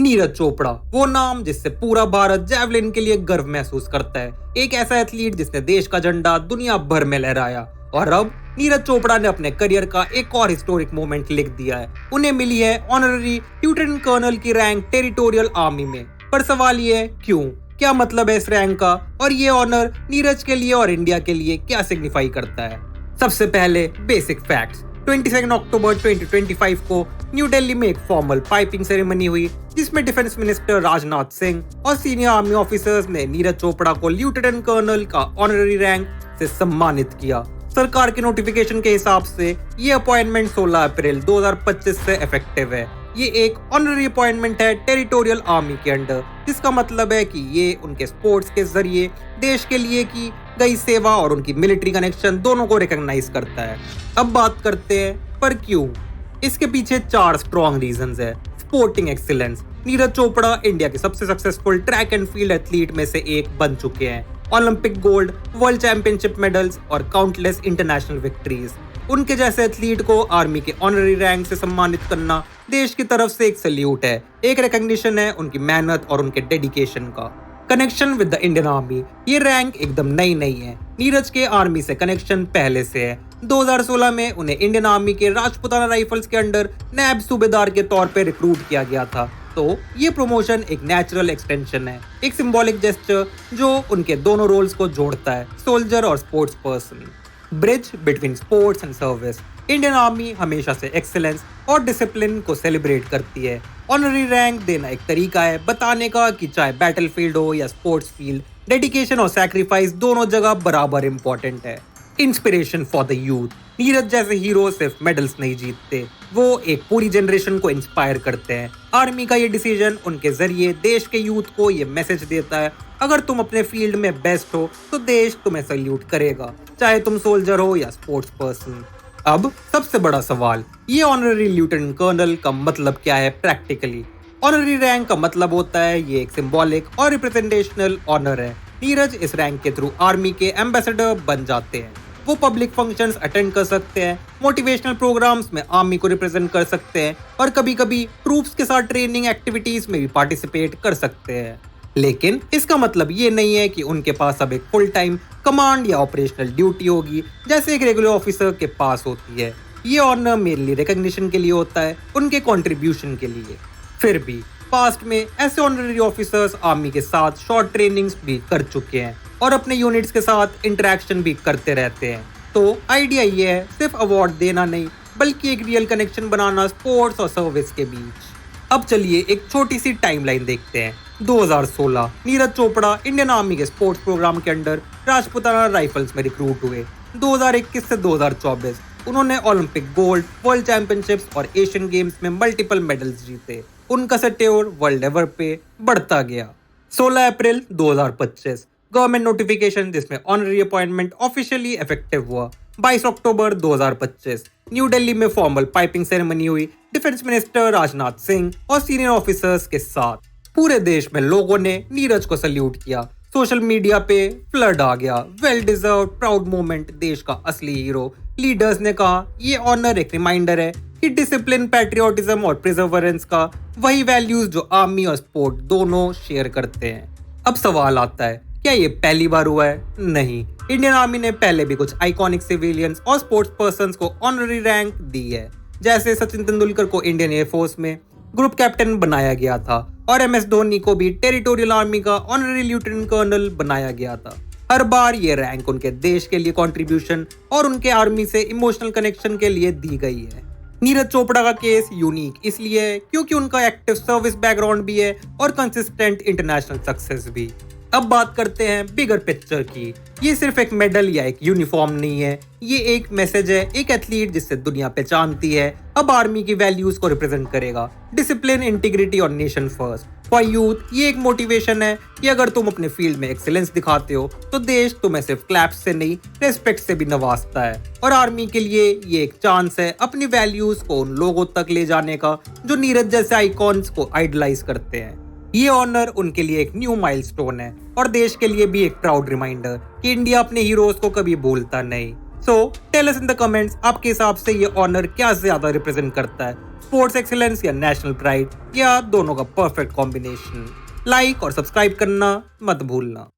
नीरज चोपड़ा, वो नाम जिससे पूरा भारत जैवलिन के लिए गर्व महसूस करता है। एक ऐसा एथलीट जिसने देश का झंडा दुनिया भर में लहराया। और अब नीरज चोपड़ा ने अपने करियर का एक और हिस्टोरिक मोमेंट लिख दिया है। उन्हें मिली है ऑनररी लेफ्टिनेंट कर्नल की रैंक टेरिटोरियल आर्मी में। पर सवाल ये है, क्यों? क्या मतलब है इस रैंक का? और ये ऑनर नीरज के लिए और इंडिया के लिए क्या सिग्निफाई करता है? सबसे पहले बेसिक फैक्ट्स। 22 अक्टूबर 2025 को न्यू दिल्ली में एक फॉर्मल पाइपिंग सेरेमनी हुई, जिसमें डिफेंस मिनिस्टर राजनाथ सिंह और सीनियर आर्मी ऑफिसर्स ने नीरज चोपड़ा को लेफ्टिनेंट कर्नल का ऑनररी रैंक से सम्मानित किया। सरकार के नोटिफिकेशन के हिसाब से ये अपॉइंटमेंट 16 अप्रैल 2025 से इफेक्टिव है। ये एक ऑनररी अपॉइंटमेंट है टेरिटोरियल आर्मी के अंडर, जिसका मतलब है कि ये उनके स्पोर्ट्स के जरिए देश के लिए की गई सेवा और उनकी मिलिट्री कनेक्शन दोनों को रिकॉग्नाइज करता है। अब बात करते हैं, पर क्यों? इसके पीछे 4 स्ट्रॉन्ग रीजंस है। Sporting excellence. Neeraj Chopra India के सबसे successful track and field athlete में से एक बन चुके हैं। Olympic gold, world championship medals और काउंटलेस इंटरनेशनल विक्ट्रीज। उनके जैसे एथलीट को आर्मी के ऑनररी रैंक से सम्मानित करना देश की तरफ से एक सल्यूट है, एक रिकॉग्निशन है उनकी मेहनत और उनके डेडिकेशन का। Connection with the Indian army. ये रैंक एकदम नई नहीं है। नीरज के आर्मी से कनेक्शन पहले से है। 2016 में उन्हें इंडियन आर्मी के राजपुताना राइफल्स के अंडर नैब सूबेदार के तौर पर रिक्रूट किया गया था। तो ये प्रमोशन एक नेचुरल एक्सटेंशन है, एक सिंबॉलिक जेस्चर जो उनके दोनों रोल्स को जोड़ता है, सोल्जर और sports person. Bridge between sports and service. Indian army हमेशा से एक्सेलेंस और डिसिप्लिन को सेलिब्रेट करती है। ऑनररी रैंक देना एक तरीका है बताने का कि चाहे बैटलफील्ड हो या स्पोर्ट्स फील्ड, डेडिकेशन और सैक्रिफाइस दोनों जगह बराबर इंपॉर्टेंट है। Inspiration for the youth. Neeraj जैसे हीरो सिर्फ मेडल्स नहीं जीतते, वो एक पूरी जनरेशन को इंस्पायर करते हैं। आर्मी का ये डिसीजन उनके जरिए देश के यूथ को ये मैसेज देता है, अगर तुम अपने फील्ड में बेस्ट हो तो देश तुम्हें सल्यूट करेगा, चाहे तुम सोल्जर हो या स्पोर्ट्स पर्सन। अब सबसे बड़ा सवाल, ये ऑनररी लेफ्टिनेंट कर्नल का मतलब क्या है प्रैक्टिकली? ऑनररी रैंक का मतलब होता है ये एक सिंबॉलिक और रिप्रेजेंटेशनल ऑनर है। नीरज इस रैंक के थ्रू आर्मी के एम्बेसडर बन जाते हैं। वो पब्लिक फंक्शंस अटेंड कर सकते हैं, मोटिवेशनल प्रोग्राम्स में आर्मी को रिप्रेजेंट कर सकते हैं और कभी-कभी ट्रूप्स के साथ ट्रेनिंग एक्टिविटीज में भी पार्टिसिपेट कर सकते हैं। लेकिन इसका मतलब ये नहीं है कि उनके पास अब एक फुल टाइम कमांड या ऑपरेशनल ड्यूटी होगी जैसे एक रेगुलर ऑफिसर के पास होती है। ये ऑनर मेनली रिकॉग्निशन के लिए होता है, उनके कंट्रीब्यूशन के लिए। फिर भी पास्ट में ऐसे ऑनररी ऑफिसर्स आर्मी के साथ शॉर्ट ट्रेनिंग्स भी कर चुके हैं और अपने यूनिट्स के साथ इंटरेक्शन भी करते रहते हैं। तो आइडिया ये है सिर्फ अवार्ड देना नहीं, बल्कि एक रियल कनेक्शन बनाना स्पोर्ट्स और सर्विस के बीच। अब चलिए एक छोटी सी टाइमलाइन देखते हैं। 2016 नीरज चोपड़ा इंडियन आर्मी के स्पोर्ट्स प्रोग्राम के अंडर राजपुताना राइफल्स में रिक्रूट हुए। 2021 से 2024 उन्होंने ओलंपिक गोल्ड, वर्ल्ड चैंपियनशिप्स और एशियन गेम्स में मल्टीपल मेडल्स जीते। उनका सट्योर वर्ल्ड लेवल पे बढ़ता गया। 16 अप्रैल 2025 गवर्नमेंट नोटिफिकेशन जिसमें ऑनररी अपॉइंटमेंट ऑफिशियली इफेक्टिव हुआ। 22 अक्टूबर 2025 न्यू दिल्ली में फॉर्मल पाइपिंग सेरेमनी हुई, डिफेंस मिनिस्टर राजनाथ सिंह और सीनियर ऑफिसर्स के साथ। पूरे देश में लोगों ने नीरज को सल्यूट किया। सोशल मीडिया पे फ्लड आ गया, वेल डिजर्व्ड प्राउड मोमेंट, देश का असली हीरो। लीडर्स ने कहा ये ऑनर एक रिमाइंडर है कि डिसिप्लिन, पैट्रियोटिज्म और प्रिजर्वेरेंस का वही वैल्यूज जो आर्मी और स्पोर्ट दोनों शेयर करते हैं। अब सवाल आता है, क्या ये पहली बार हुआ है? नहीं, इंडियन आर्मी ने पहले भी कुछ आइकॉनिक सिविलियंस और स्पोर्ट्स पर्संस को ऑनररी रैंक दी है। जैसे सचिन तेंदुलकर को इंडियन एयरफोर्स में ग्रुप कैप्टन बनाया गया था और MS धोनी को भी टेरिटोरियल आर्मी का ऑनररी लेफ्टिनेंट कर्नल बनाया गया था। हर बार ये रैंक उनके देश के लिए कंट्रीब्यूशन और उनके आर्मी से इमोशनल कनेक्शन के लिए दी गई है। नीरज चोपड़ा का केस यूनिक इसलिए है क्योंकि उनका एक्टिव सर्विस बैकग्राउंड भी है और कंसिस्टेंट इंटरनेशनल सक्सेस भी। अब बात करते हैं बिगर पिक्चर की। ये सिर्फ एक मेडल या एक यूनिफॉर्म नहीं है, ये एक मैसेज है, एक एथलीट जिससे दुनिया पहचानती है अब आर्मी की वैल्यूज को रिप्रेजेंट करेगा। डिसिप्लिन, इंटीग्रिटी और नेशन फर्स्ट। फॉर यूथ ये एक मोटिवेशन है कि अगर तुम अपने फील्ड में एक्सीलेंस दिखाते हो तो देश तुम्हें सिर्फ क्लैप्स से नहीं, रेस्पेक्ट से भी नवाजता है। और आर्मी के लिए ये एक चांस है अपनी वैल्यूज को उन लोगों तक ले जाने का जो नीरज जैसे आइकॉन्स को आइडलाइज करते हैं। ये ऑनर उनके लिए एक न्यू माइलस्टोन है और देश के लिए भी एक प्राउड रिमाइंडर कि इंडिया अपने हीरोज को कभी भूलता नहीं। So tell us in the comments, आपके हिसाब से ये ऑनर क्या ज्यादा रिप्रेजेंट करता है, स्पोर्ट्स एक्सीलेंस या नेशनल प्राइड, या दोनों का परफेक्ट कॉम्बिनेशन? लाइक और सब्सक्राइब करना मत भूलना।